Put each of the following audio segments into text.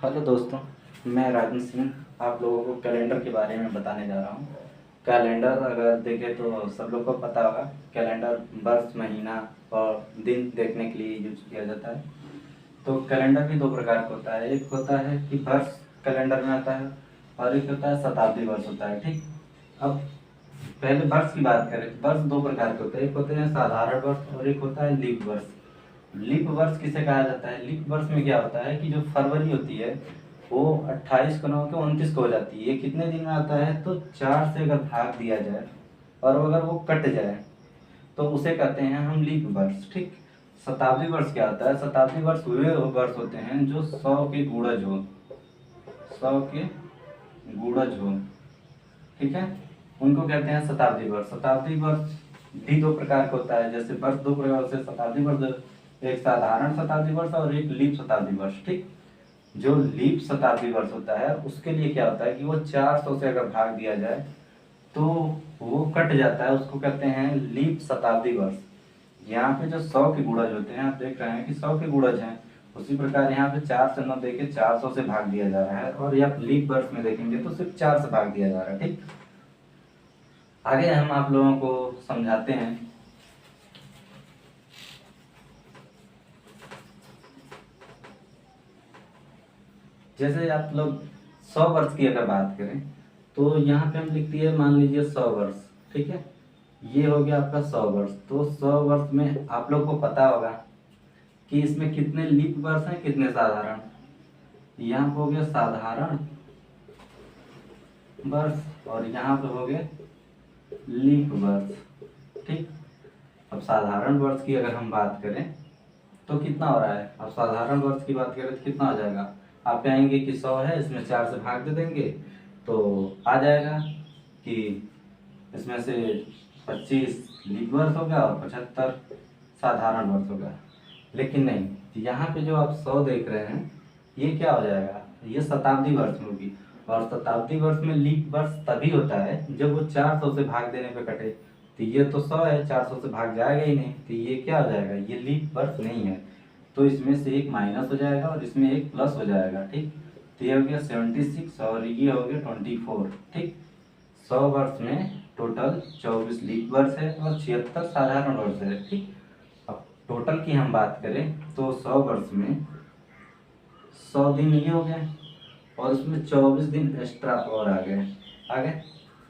Hello दोस्तों, मैं राजन सिंह आप लोगों को कैलेंडर के बारे में बताने जा रहा हूँ। कैलेंडर अगर देखें तो सब लोग को पता होगा, कैलेंडर वर्ष, महीना और दिन देखने के लिए यूज किया जाता है। तो कैलेंडर भी दो प्रकार का होता है, एक होता है कि वर्ष कैलेंडर में आता है और एक होता है शताब्दी वर्ष होता है। ठीक, अब पहले वर्ष की बात करें तो वर्ष दो प्रकार के होते हैं, एक होते हैं साधारण वर्ष और एक होता है लीप वर्ष। लीप वर्ष किसे कहा जाता है? लीप वर्ष में क्या होता है कि जो फरवरी होती है वो 28 को ना होकर 29 को हो जाती है। ये कितने दिन में आता है? तो 4 से अगर भाग दिया जाए और अगर वो कट जाए तो उसे कहते हैं हम लीप वर्ष। ठीक, शताब्दी वर्ष क्या होता है? शताब्दी वर्ष वे वर्ष होते हैं जो 100 के गुणज हो, 100 के गुणज हो। ठीक है, उनको कहते हैं शताब्दी वर्ष। शताब्दी वर्ष भी दो प्रकार का होता है, जैसे वर्ष दो प्रकार से शताब्दी वर्ष, एक साधारण शताब्दी वर्ष और एक लीप शताब्दी वर्ष। ठीक, जो लीप शताब्दी वर्ष होता है उसके लिए क्या होता है कि वो 400 से अगर भाग दिया जाए तो वो कट जाता है, उसको कहते हैं लीप शताब्दी वर्ष। यहाँ पे जो 100 के गुणज होते हैं, आप देख रहे हैं कि 100 के गुणज हैं, उसी प्रकार यहाँ पे 4 से न देके 400 से भाग दिया जा रहा है, और यहाँ लीप वर्ष में देखेंगे तो सिर्फ 4 से भाग दिया जा रहा है। ठीक, आगे हम आप लोगों को समझाते हैं। जैसे आप लोग 100 वर्ष की अगर बात करें तो यहाँ पे हम लिख दिए, मान लीजिए 100 वर्ष। ठीक है, ये हो गया आपका 100 वर्ष। तो 100 वर्ष में आप लोग को पता होगा कि इसमें कितने लीप वर्ष हैं, कितने साधारण। यहाँ पे हो गया साधारण वर्ष और यहाँ पे हो गया लीप वर्ष। ठीक, अब साधारण वर्ष की अगर हम बात करें तो कितना हो रहा है? अब साधारण वर्ष की बात करें तो कितना हो जाएगा? आप कहेंगे कि 100 है, इसमें 4 से भाग दे देंगे तो आ जाएगा कि इसमें से 25 लीप वर्ष हो गया और 75 साधारण वर्ष हो गया। लेकिन नहीं, यहाँ पे जो आप 100 देख रहे हैं ये क्या हो जाएगा? ये शताब्दी वर्ष होगी, और शताब्दी वर्ष में लीप वर्ष तभी होता है जब वो 400 से भाग देने पे कटे। तो ये तो 100 है, 400 से भाग जाएगा ही नहीं, तो ये क्या हो जाएगा? ये लीप वर्ष नहीं है। तो इसमें से एक माइनस हो जाएगा और इसमें एक प्लस हो जाएगा। ठीक, तो ये हो गया 76 और ये हो गया 24। ठीक, 100 वर्ष में टोटल 24 लीप वर्ष है और 76 साधारण वर्ष है। ठीक, अब टोटल की हम बात करें तो 100 वर्ष में 100 दिन ये हो गए और उसमें 24 दिन एक्स्ट्रा और आ गए।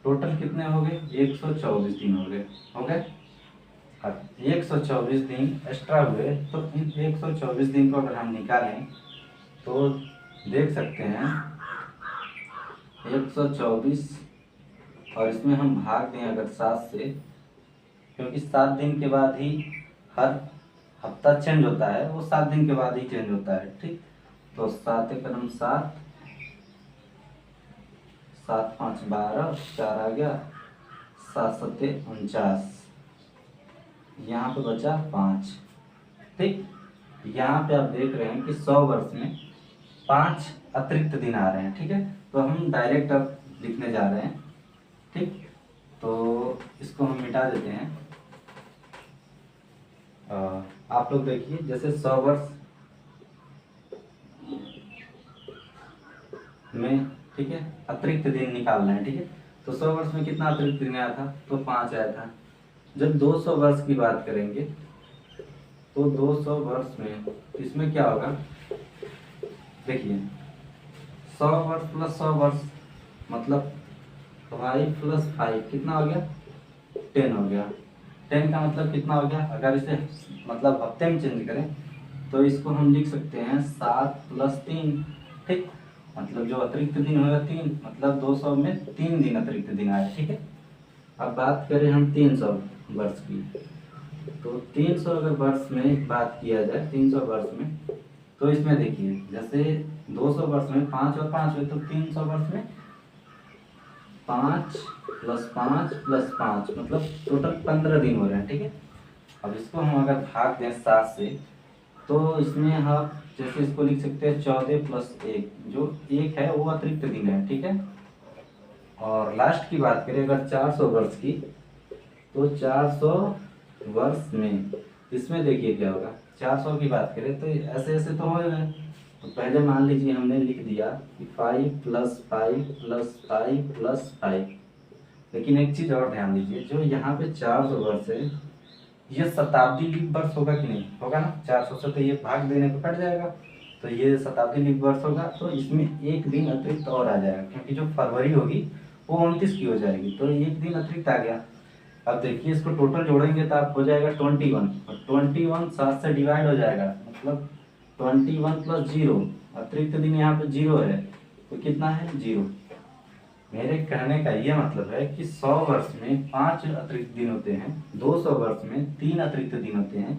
टोटल कितने हो गए? 124 दिन हो गए। अब 124 दिन एक्स्ट्रा हुए तो इन 124 दिन को अगर हम निकालें तो देख सकते हैं 124 और इसमें हम भाग दें अगर 7 से, क्योंकि 7 दिन के बाद ही हर हफ्ता चेंज होता है, वो 7 दिन के बाद ही चेंज होता है। ठीक, तो 7 कदम 7, 7 5 12, 4 आ गया, 7 7 49, यहाँ पे बचा 5। ठीक, यहाँ पे आप देख रहे हैं कि 100 वर्ष में 5 अतिरिक्त दिन आ रहे हैं। ठीक है, तो हम डायरेक्ट अब लिखने जा रहे हैं। ठीक, तो इसको हम मिटा देते हैं। आप लोग देखिए, जैसे 100 वर्ष में, ठीक है, अतिरिक्त दिन निकालना है। ठीक है, तो 100 वर्ष में कितना अतिरिक्त दिन आया था? तो 5 आया था। जब 200 वर्ष की बात करेंगे तो 200 वर्ष में इसमें क्या होगा? देखिए, 100 वर्ष प्लस 100 वर्ष मतलब 5 प्लस 5 कितना हो गया? 10 हो गया। 10 का मतलब कितना हो गया? अगर इसे मतलब हफ्ते में चेंज करें तो इसको हम लिख सकते हैं 7 प्लस 3। ठीक, मतलब जो अतिरिक्त दिन होगा 3, मतलब 200 में 3 दिन अतिरिक्त दिन आए। ठीक है, अब बात करें हम 300 वर्ष की, तो 300 अगर वर्ष में बात किया जाए, 300 वर्ष में, तो इसमें देखिए जैसे 200 वर्ष में 5 और 5 हुए, तो 300 वर्ष में 5 प्लस 5 प्लस 5 मतलब टोटल 15 दिन हो रहे हैं। ठीक है, अब इसको हम अगर भाग दें 7 से तो इसमें हम जैसे इसको लिख सकते हैं 14 प्लस 1, जो 1 है वो अतिरिक्त दिन है। ठीक है, और लास्ट की बात करें अगर 400 वर्ष की, तो 400 वर्ष में इसमें देखिए क्या होगा। 400 की बात करें तो ऐसे ऐसे तो हो गए, तो पहले मान लीजिए हमने लिख दिया कि 5 + 5 + 5 + 5। लेकिन एक चीज़ और ध्यान दीजिए, जो यहाँ पे 400 वर्ष है, ये शताब्दी लीप वर्ष होगा कि नहीं होगा ना। 400 से तो ये भाग देने को कट जाएगा, तो ये शताब्दी लीप वर्ष होगा। तो इसमें एक दिन अतिरिक्त और आ जाएगा, क्योंकि जो फरवरी होगी वो 29 की हो जाएगी, तो एक दिन अतिरिक्त आ गया। अब देखिए इसको टोटल जोड़ेंगे तो आप हो जाएगा 21, और 21 7 से डिवाइड हो जाएगा, मतलब 21 + 0। अतिरिक्त दिन यहाँ पे 0 है, तो कितना है 0। मेरे कहने का ये मतलब है कि 100 वर्ष में 5 अतिरिक्त दिन होते हैं, 200 वर्ष में 3 अतिरिक्त दिन होते हैं,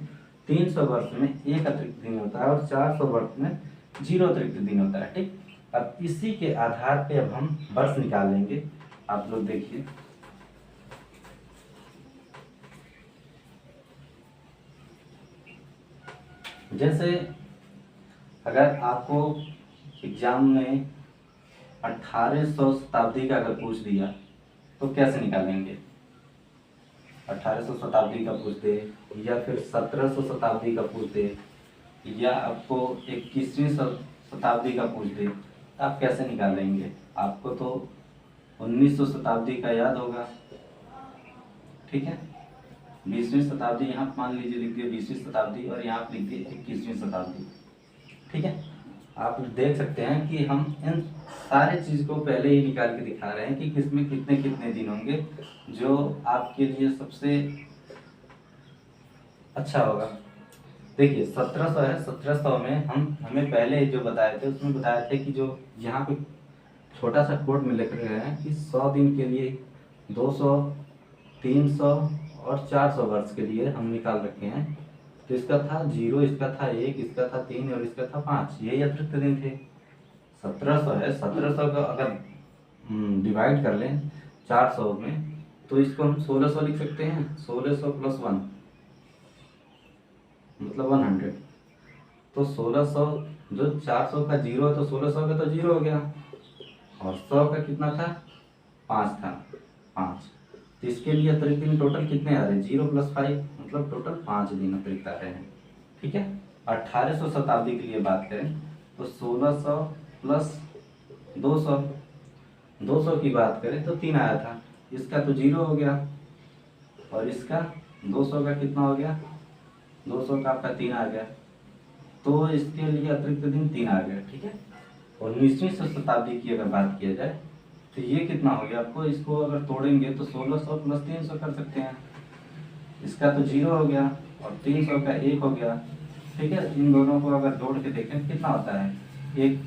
300 वर्ष में 1 अतिरिक्त दिन होता है, और 400 वर्ष में 0 अतिरिक्त दिन होता है। ठीक, अब इसी के आधार पे अब हम वर्ष निकालेंगे। आप लोग देखिए, जैसे अगर आपको एग्जाम में 1800 शताब्दी का अगर पूछ दिया तो कैसे निकालेंगे। 1800 शताब्दी का पूछ दे, या फिर 1700 शताब्दी का पूछ दे, या आपको 21वीं शताब्दी का पूछ दे, तो आप कैसे निकालेंगे। आपको तो 1900 शताब्दी का याद होगा, ठीक है। 20वीं शताब्दी यहाँ मान लीजिए लिख दिए 20वीं शताब्दी, और यहाँ लिख दिए 21वीं शताब्दी, ठीक है। आप देख सकते हैं कि हम इन सारे चीज़ को पहले ही निकाल के दिखा रहे हैं कि किसमें कितने कितने दिन होंगे, जो आपके लिए सबसे अच्छा होगा। देखिए 1700 है, 1700 में हमें पहले जो बताए थे उसमें बताए थे कि जो यहाँ पे छोटा सा कोड में लिख रहे हैं कि 100 दिन के लिए 200, 300 और 400 वर्ष के लिए हम निकाल रखे हैं। तो इसका था 0, इसका था 1, इसका था 3 और इसका था 5, यही अतिरिक्त दिन थे। 1700 है, 1700 का अगर डिवाइड कर लें 400 में, तो इसको हम 1600 लिख सकते हैं। 1600 + 1 मतलब 100। तो 1600 जो 400 का 0 है, तो 1600 का तो 0 हो गया, और 100 का कितना था 5 था, 5। तो इसके लिए अतिरिक्त दिन टोटल कितने आ रहे हैं 0 + 5, मतलब टोटल 5 दिन अतिरिक्त आ रहे हैं, ठीक है। 1800 शताब्दी के लिए बात करें तो 1600 + 200, 200 की बात करें तो 3 आया था, इसका तो 0 हो गया, और इसका 200 का कितना हो गया, 200 का आपका 3 आ गया, तो इसके लिए अतिरिक्त दिन 3 आ गया, ठीक है। 19वीं शताब्दी की अगर बात किया जाए तो ये कितना हो गया आपको, इसको अगर तोड़ेंगे तो 1600 + 300 कर सकते हैं। इसका तो 0 हो गया, और 300 का 1 हो गया, ठीक है। इन दोनों को अगर जोड़ के देखें कितना होता है। एक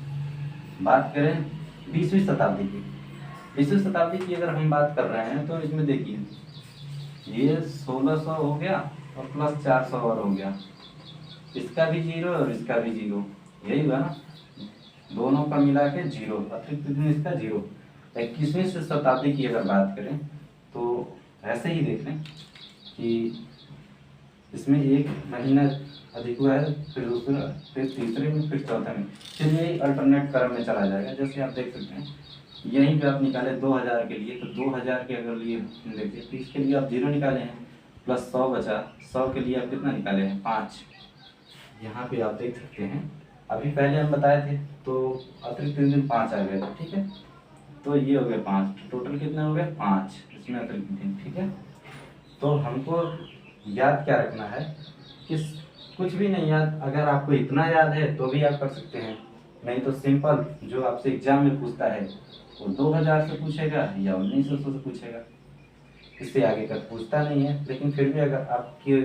बात करें 20वीं शताब्दी की, 20वीं शताब्दी की अगर हम बात कर रहे हैं तो इसमें देखिए ये 1600 हो गया और प्लस 400 और हो गया, इसका भी 0 और इसका भी 0, यही हुआ ना, दोनों का मिला के 0, अतिरिक्त दिन इसका 0। 21वीं शताब्दी की अगर बात करें तो ऐसे ही देख लें कि इसमें 1 महीना अधिक हुआ है, फिर दूसरा, फिर तीसरे में, फिर चौथे में, फिर ये अल्टरनेट क्रम में चला जाएगा। जैसे आप देख सकते हैं यहीं पे आप निकाले 2000 के लिए, तो 2000 के अगर लिए देखिए तो इसके लिए आप 0 निकाले हैं, प्लस 100 बचा, 100 के लिए आप कितना निकाले हैं 5। यहाँ पे आप देख सकते हैं अभी पहले हम बताए थे तो अतिरिक्त दिन 5 आ गए थे, ठीक है। तो ये हो गए 5, टोटल कितने हो गए 5, इसमें अतिरिक्त दिन, ठीक है। तो हमको याद क्या रखना है कि कुछ भी नहीं याद, अगर आपको इतना याद है तो भी आप कर सकते हैं, नहीं तो सिंपल जो आपसे एग्जाम में पूछता है वो 2000 से पूछेगा या 1900 से पूछेगा, इससे आगे तक पूछता नहीं है। लेकिन फिर भी अगर आपकी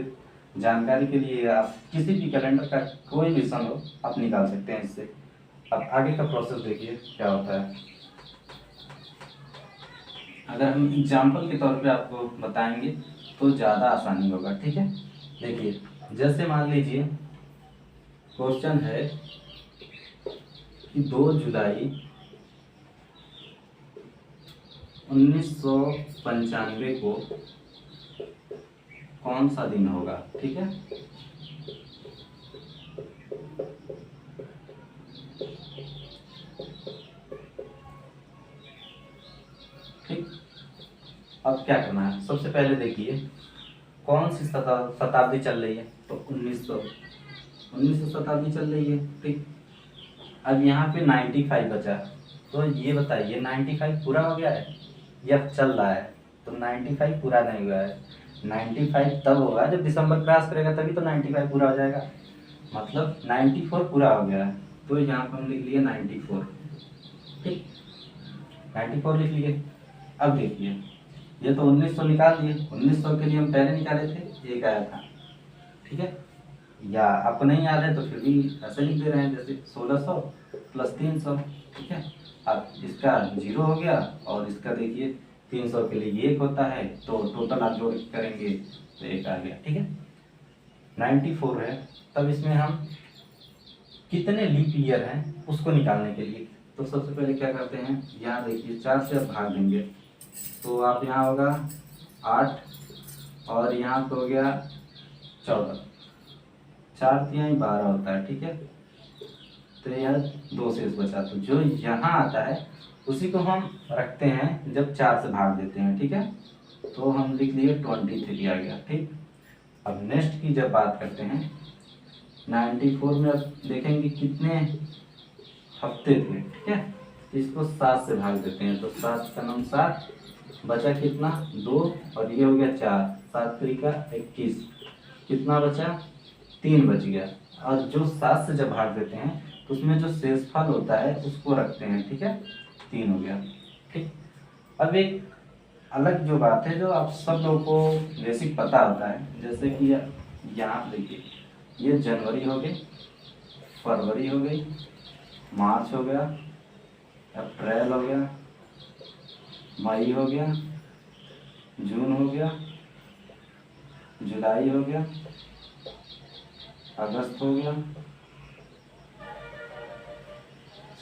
जानकारी के लिए आप किसी भी कैलेंडर का कोई भी सन हो आप निकाल सकते हैं इससे। अब आगे का प्रोसेस देखिए क्या होता है। अगर हम एग्जाम्पल के तौर पे आपको बताएंगे तो ज़्यादा आसानी होगा, ठीक है। देखिए जैसे मान लीजिए क्वेश्चन है कि 2 जुलाई 1995 को कौन सा दिन होगा, ठीक है। ठीक, अब क्या करना है, सबसे पहले देखिए कौन सी शताब्दी चल रही है, तो 1900 शताब्दी चल रही है, ठीक। अब यहाँ पे 95 बचा, तो ये बताइए 95 पूरा हो गया है या चल रहा है? तो 95 पूरा नहीं हुआ है। 95 तब होगा जब दिसंबर क्रॉस करेगा, तभी तो 95 पूरा हो जाएगा। मतलब 94 पूरा हो गया है, तो यहाँ पर हम लिख लिए 94। ठीक, 94 लिख लिए। अब देखिए, ये तो 1900 निकाल दिए, 1900 के लिए हम पहले निकाले थे, एक आया था। ठीक है, या आपको नहीं याद है तो फिर भी ऐसे लिख दे रहे हैं, जैसे 1600 प्लस 300। ठीक है, अब इसका 0 हो गया और इसका देखिए 300 के लिए 1 होता है, तो टोटल आप जोड़ करेंगे तो 1 आ गया। ठीक है, 94 है। तब इसमें हम कितने लीप ईयर हैं उसको निकालने के लिए, तो सबसे पहले क्या करते हैं, यहाँ देखिए 4 से आप भाग देंगे, तो आप यहाँ होगा 8 और यहाँ तो हो गया 14, 4 तिहाई 12 होता है। ठीक है, तो यह 2 शेष बचा, तो जो यहाँ आता है उसी को हम रखते हैं जब 4 से भाग देते हैं। ठीक है, तो हम लिख लिए 23 आ गया। ठीक, अब नेक्स्ट की जब बात करते हैं 94 में, अब देखेंगे कितने हफ्ते थे। ठीक है, तो इसको 7 से भाग देते हैं, तो 7 का नाम 7, बचा कितना 2 और ये हो गया 4, 7 3 21, कितना बचा 3 बच गया। और जो 7 से जब भाग देते हैं तो उसमें जो शेषफल होता है उसको रखते हैं। ठीक है, 3 हो गया। ठीक, अब एक अलग जो बात है जो आप सब लोगों को बेसिक पता होता है, जैसे कि यहाँ देखिए, ये जनवरी हो गई, फरवरी हो गई, मार्च हो गया, अप्रैल हो गया, मई हो गया, जून हो गया, जुलाई हो गया, अगस्त हो गया,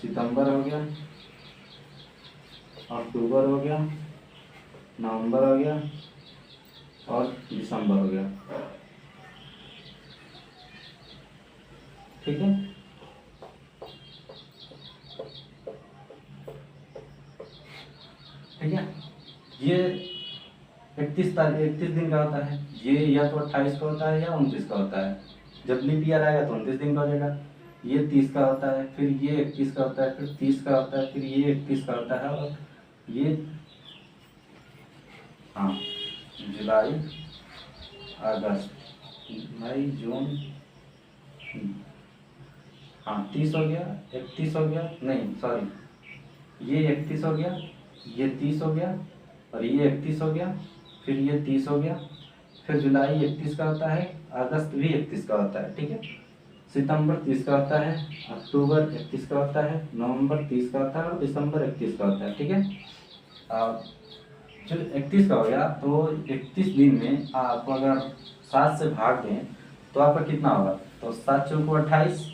सितंबर हो गया, अक्टूबर हो गया, नवंबर हो गया और दिसंबर हो गया। ठीक है, ठीक है, ये 31 दिन का होता है, ये या तो 28 का होता है या 29 का होता है। जब लीप ईयर आएगा तो 29 दिन का हो जाएगा। ये 30 का होता है, फिर ये 31 का होता है, फिर 30 का होता है, फिर ये 31 का होता है, और ये हाँ जुलाई, अगस्त, मई, जून, हाँ 30 हो गया, 31 हो गया, नहीं सॉरी, ये 31 हो गया, ये 30 हो गया और ये 31 हो गया, फिर ये 30 हो गया, फिर जुलाई 31 का होता है, अगस्त भी 31 का होता है। ठीक है, सितंबर 30 का होता है, अक्टूबर 31 का होता है, नवंबर 30 का होता है और दिसंबर 31 का होता है। ठीक है, जो 31 का हो गया तो 31 दिन में आप अगर 7 से भाग दें तो आपका कितना होगा, तो 7 चौको 28,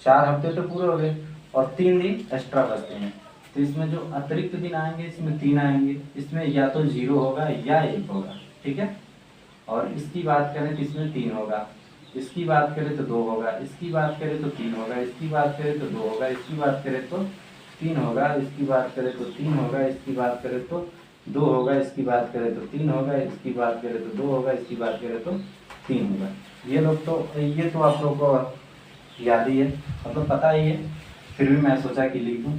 4 हफ्ते तो पूरे हो गए और 3 दिन एक्स्ट्रा बचते हैं। तो इसमें जो अतिरिक्त दिन आएंगे इसमें 3 आएंगे, इसमें या तो 0 होगा या 1 होगा। ठीक है, और इसकी बात करें तो इसमें 3 होगा, इसकी बात करें तो 2 होगा, इसकी बात करें तो 3 होगा, इसकी बात करें तो 2 होगा, इसकी बात करें तो 3 होगा, इसकी बात करें तो 3 होगा, इसकी बात करें तो 2 होगा, इसकी बात करें तो 3 होगा, इसकी बात करें तो 2 होगा, इसकी बात करें तो 3 होगा। ये तो आप लोग को याद ही है, मतलब पता ही है, फिर भी मैं सोचा कि लिख दूँ।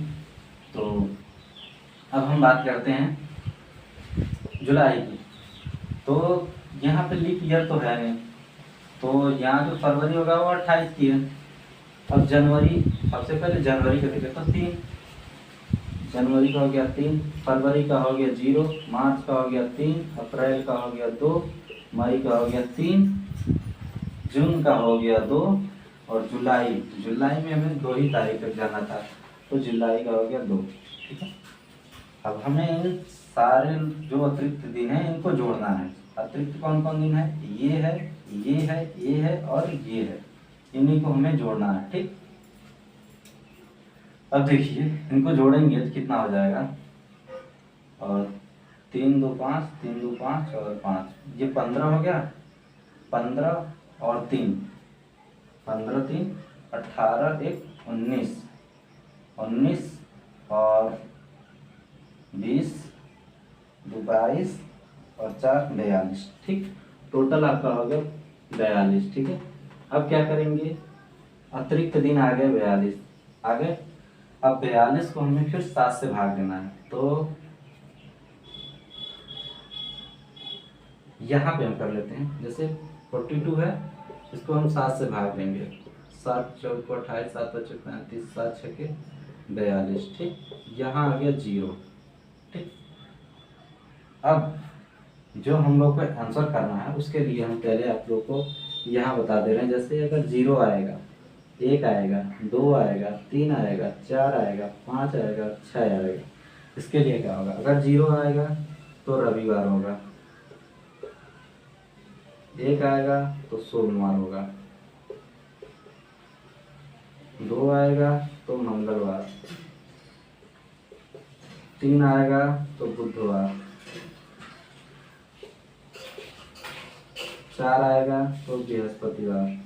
तो अब हम बात करते हैं जुलाई की। तो यहाँ पे लीप ईयर तो है नहीं, तो यहाँ जो फरवरी होगा वो 28 की है। अब जनवरी, सबसे पहले जनवरी का देखें तो 3, जनवरी का हो गया 3, फरवरी का हो गया 0, मार्च का हो गया 3, अप्रैल का हो गया 2, मई का हो गया 3, जून का हो गया 2 और जुलाई में हमें 2 ही तारीख तक जाना था, तो जुलाई का हो गया 2। ठीक है, अब हमें इन सारे जो अतिरिक्त दिन हैं इनको जोड़ना है। अतिरिक्त कौन कौन दिन है, ये है, ये है, ये है और ये है, इन्हीं को हमें जोड़ना है। ठीक, अब देखिए इनको जोड़ेंगे तो कितना हो जाएगा, और 3 2 5, 3 2 5 और 5, ये 15 हो गया, 15 और 3, 15 3 18 1 19, 19 और 20 2 22 और 4 42। ठीक, टोटल आपका हो गया 42। ठीक है, अब क्या करेंगे, अतिरिक्त दिन आ गए 42, आगे अब 42 को हमें फिर 7 से भाग देना है, तो यहाँ पे हम कर लेते हैं। जैसे 42 है, इसको हम 7 से भाग देंगे। 7 चौको 28, 7 बचे 35, 7 छके 42। ठीक, यहाँ आ गया 0। ठीक, अब जो हम लोग को आंसर करना है उसके लिए हम पहले आप लोग को यहाँ बता दे रहे हैं। जैसे अगर 0 आएगा, 1 आएगा, 2 आएगा, 3 आएगा, 4 आएगा, 5 आएगा, 6 आएगा, इसके लिए क्या होगा? अगर 0 आएगा तो रविवार होगा, 1 आएगा तो सोमवार होगा, 2 आएगा तो मंगलवार, 3 आएगा तो बुधवार, 4 आएगा तो बृहस्पतिवार,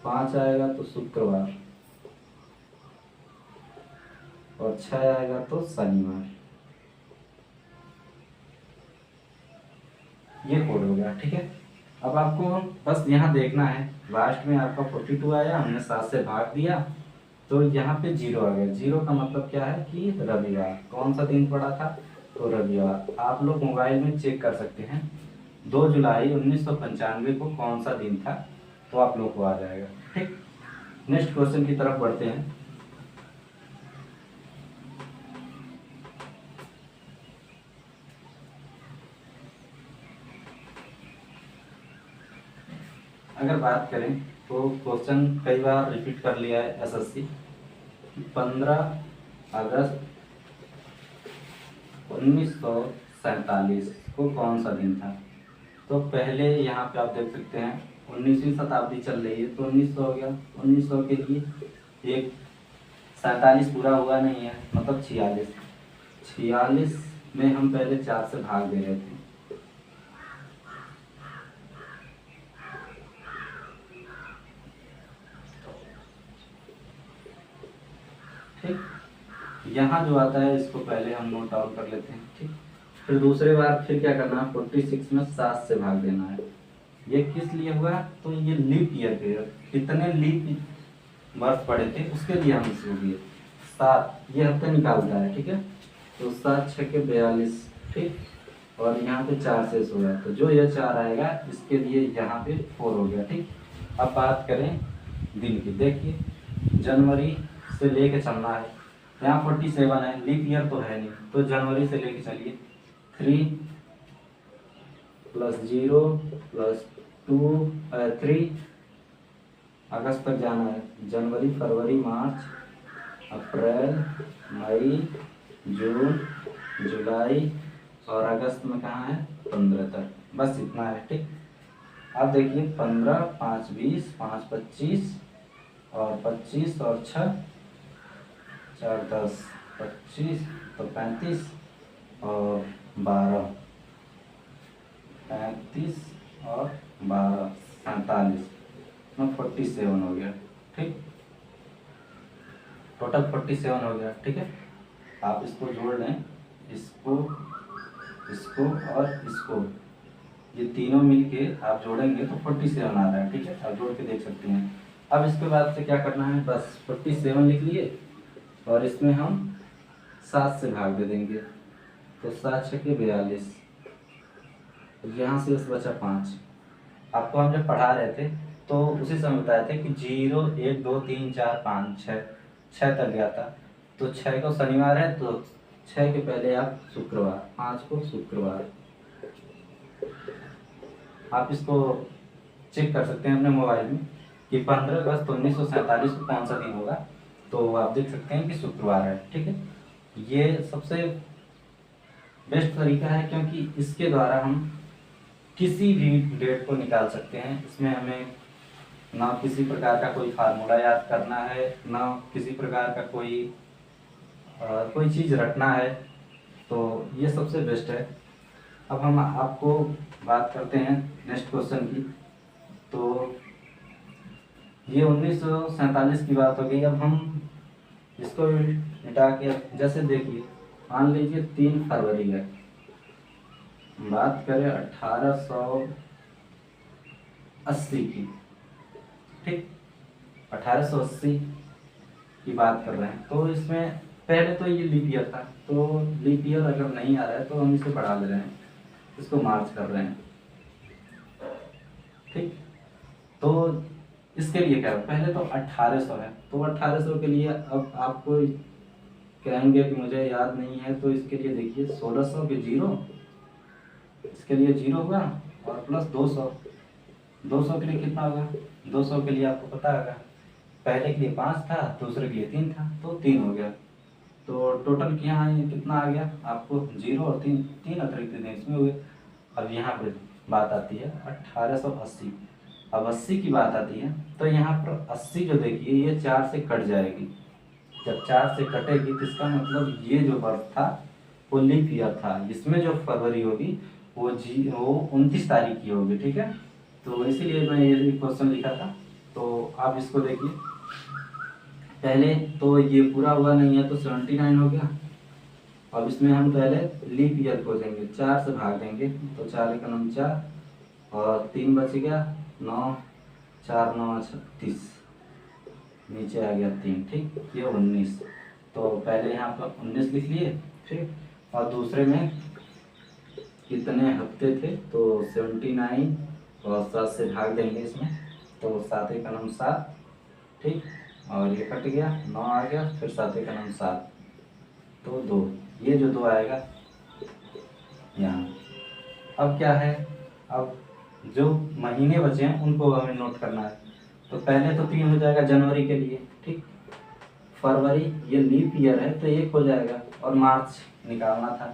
5 आएगा तो शुक्रवार, और 6 आएगा तो शनिवार। ये कोड हो गया। ठीक है, अब आपको बस यहाँ देखना है, लास्ट में आपका 42 आया, हमने 7 से भाग दिया, तो यहाँ पे 0 आ गया। 0 का मतलब क्या है कि रविवार। कौन सा दिन पड़ा था? तो रविवार। आप लोग मोबाइल में चेक कर सकते हैं 2 जुलाई 1995 को कौन सा दिन था, तो आप लोग को आ जाएगा। ठीक, नेक्स्ट क्वेश्चन की तरफ बढ़ते हैं। अगर बात करें तो क्वेश्चन कई बार रिपीट कर लिया है एसएससी। 15 अगस्त 1947 को कौन सा दिन था? तो पहले यहाँ पे आप देख सकते हैं 19वीं शताब्दी चल रही है, तो 1900 हो गया। 1900 के लिए एक 47 पूरा हुआ नहीं है, मतलब 46। 46 में हम पहले 4 से भाग दे रहे थे। ठीक, यहाँ जो आता है इसको पहले हम नोट डाउन कर लेते हैं। ठीक, फिर दूसरे बार फिर क्या करना है, 46 में 7 से भाग देना है। ये किस लिए हुआ? तो ये लीप ईयर के कितने लीप वर्ष पड़े थे उसके लिए हम इसको दिए 7, ये हफ्ते निकालता है। ठीक है, तो 7 छके 42। ठीक, और यहाँ पे 4 से हो गया, तो जो ये 4 आएगा इसके लिए यहाँ पे 4 हो गया। ठीक, अब बात करें दिन की। देखिए जनवरी से लेके चलना है, यहाँ 47 है, लीप ईयर तो है नहीं, तो जनवरी से लेके चलिए 3 + 0 + 2 3 अगस्त तक जाना है। जनवरी, फरवरी, मार्च, अप्रैल, मई, जून, जुलाई, और अगस्त में कहाँ है? 15 तक। बस इतना है। ठीक, अब देखिए 15, 5 20, 5 25, और 25 और 6 4 10, 25 तो 35, और 12 35 और 12 47 में 47 हो गया। ठीक, टोटल 47 हो गया। ठीक है, आप इसको जोड़ लें, इसको इसको और इसको, ये तीनों मिलके आप जोड़ेंगे तो 47 आ रहा है। ठीक है, आप जोड़ के देख सकते हैं। अब इसके बाद से क्या करना है, बस 47 लिख लिए और इसमें हम 7 से भाग दे देंगे, तो 7 छके 42, यहाँ से इस बचा 5। आपको हम जब पढ़ा रहे थे तो उसी समय बताए थे कि 0 1 2 3 4 5 6 तक गया था, तो 6 को शनिवार है, तो 6 के पहले आप शुक्रवार, 5 को शुक्रवार। आप इसको चेक कर सकते हैं अपने मोबाइल में कि 15 अगस्त 1947 को कौन सा दिन होगा, तो आप देख सकते हैं कि शुक्रवार है। ठीक है, ये सबसे बेस्ट तरीका है क्योंकि इसके द्वारा हम किसी भी डेट को निकाल सकते हैं। इसमें हमें ना किसी प्रकार का कोई फार्मूला याद करना है, ना किसी प्रकार का कोई चीज़ रखना है, तो ये सबसे बेस्ट है। अब हम आपको बात करते हैं नेक्स्ट क्वेश्चन की। तो ये 1947 की बात हो गई। अब हम इसको मिटा के, जैसे देखिए मान लीजिए 3 फरवरी है, बात करें 1880 की, ठीक, 1880 की बात कर रहे हैं। तो इसमें पहले तो ये लीप ईयर था, तो लीप ईयर अगर नहीं आ रहा है तो हम इसे बढ़ा ले रहे हैं, इसको मार्च कर रहे हैं। ठीक, तो इसके लिए क्या है, पहले तो 1800 है, तो 1800 के लिए अब आपको कहेंगे कि मुझे याद नहीं है, तो इसके लिए देखिए 1600 के जीरो, इसके लिए जीरो हुआ और प्लस 200, 200 के लिए कितना होगा, 200 के लिए आपको पता होगा, पहले के लिए 5 था, दूसरे के लिए 3 था, तो 3 हो गया। तो टोटल के यहाँ ये कितना आ गया आपको, जीरो और 3, 3 अतिरिक्त दिन इसमें हुए। अब यहाँ पर बात आती है 1880, अब 80 की बात आती है, तो यहाँ पर 80 जो देखिए ये 4 से कट जाएगी, जब 4 से कटेगी तो इसका मतलब ये जो बर्थ था वो लीप ईयर था, इसमें जो फरवरी होगी वो 29 तारीख की होगी। ठीक है, तो इसीलिए मैं ये क्वेश्चन लिखा था। तो आप इसको देखिए, पहले तो ये पूरा हुआ नहीं है तो 79 हो गया। अब इसमें हम पहले लीप ईयर को देंगे, 4 से भाग देंगे, तो 4 का नाम 4 और 3 बच गया 9, 4 9 36, नीचे आ गया 3। ठीक, ये 19, तो पहले यहाँ पर 19 लिख लिए। ठीक, और दूसरे में कितने हफ्ते थे, तो 79 और 7 से भाग देंगे इसमें, तो 7 का नाम 7। ठीक, और ये कट गया, 9 आ गया, फिर 7 का नाम 7, तो 2, ये जो 2 आएगा यहाँ। अब क्या है, अब जो महीने बचे हैं उनको हमें नोट करना है। तो पहले तो 3 हो जाएगा जनवरी के लिए। ठीक, फरवरी ये लीप ईयर है तो 1 हो जाएगा, और मार्च निकालना था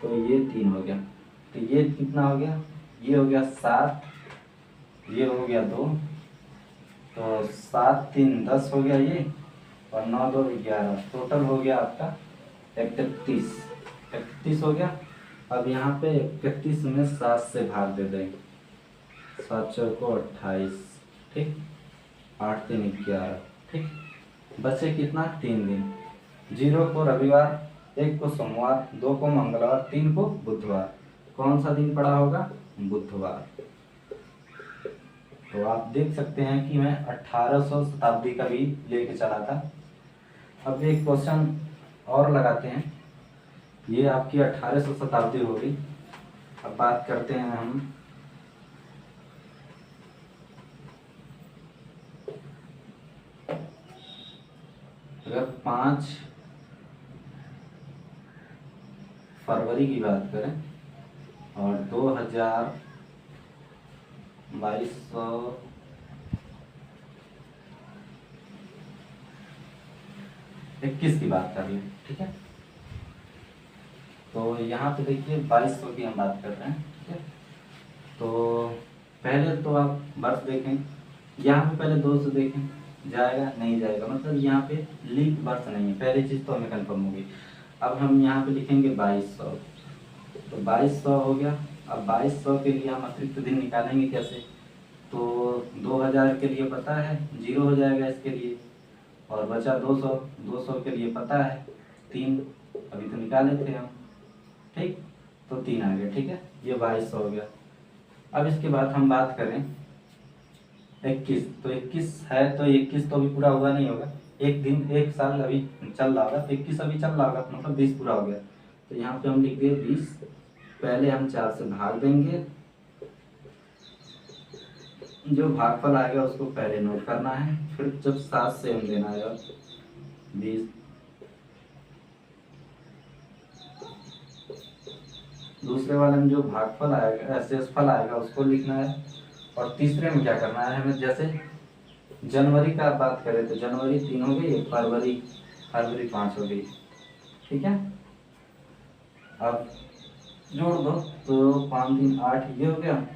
तो ये 3 हो गया। तो ये कितना हो गया, ये हो गया 7, ये हो गया 2, तो 7 3 10 हो गया ये, और 9 2 11, टोटल हो गया आपका 31 हो गया। अब यहाँ पे 31 में 7 से भाग दे देंगे, 7 4 को 28। ठीक, 8 3 11। ठीक, बचे कितना, 3 दिन, 0 को रविवार, 1 को सोमवार, 2 को मंगलवार, 3 को बुधवार। कौन सा दिन पड़ा होगा, बुधवार। तो आप देख सकते हैं कि मैं 1800 शताब्दी का भी लेके चला था। अब एक क्वेश्चन और लगाते हैं, ये आपकी 1800 शताब्दी होगी। अब बात करते हैं हम अगर 5 फरवरी की बात करें और 2221 की बात कर लें। ठीक है, तो यहाँ पे देखिए 2200 की हम बात कर रहे हैं। ठीक है, तो पहले तो आप बर्थ देखें, यहाँ पे पहले 200 देखें, जाएगा नहीं जाएगा, मतलब यहाँ पे लीप बर्थ नहीं है, पहली चीज़ तो हमें कंफर्म होगी। अब हम यहाँ पे लिखेंगे 2200, तो 2200 हो गया। अब 2200 के लिए हम अतिरिक्त दिन निकालेंगे कैसे, तो 2000 के लिए पता है 0 हो जाएगा इसके लिए, और बचा 200, 200 के लिए पता है 3, अभी तो निकाले थे हम। ठीक, तो 3 आ गया। ठीक है, ये 2200 हो गया। अब इसके बाद हम बात करें 21, तो 21 है, तो 21 तो अभी पूरा हुआ नहीं होगा, एक दिन, एक साल अभी चल रहा होगा, तो 21 अभी चल रहा होगा, मतलब 20 पूरा हो गया। तो यहाँ पे हम लिख दिए 20, पहले हम 4 से भाग देंगे, जो भागफल आएगा उसको पहले नोट करना है, फिर जब 7 से हम देना है 20, दूसरे वाले में जो भागफल आएगा, शेषफल आएगा उसको लिखना है, और तीसरे में क्या करना है हमें, जैसे जनवरी का बात करें तो जनवरी 3 हो गई, फरवरी 5 हो गई। ठीक है, अब जोड़ दो, तो 5 3 8 ये हो गया,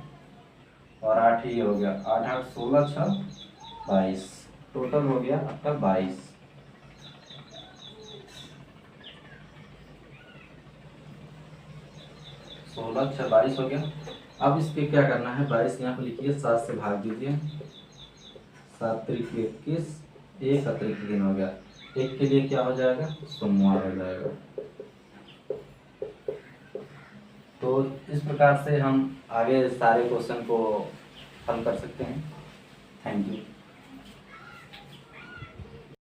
और 8 ये हो गया, 8 8 16 6 22, टोटल हो गया आपका 22। 16 6 22 हो गया। अब इसके क्या करना है, 22 यहाँ पे लिखिए, 7 से भाग दीजिए, 7 3 21, एक अतिरिक्त दिन हो गया, एक के लिए क्या हो जाएगा, सोमवार हो जाएगा। तो इस प्रकार से हम आगे सारे क्वेश्चन को हल कर सकते हैं। Thank you.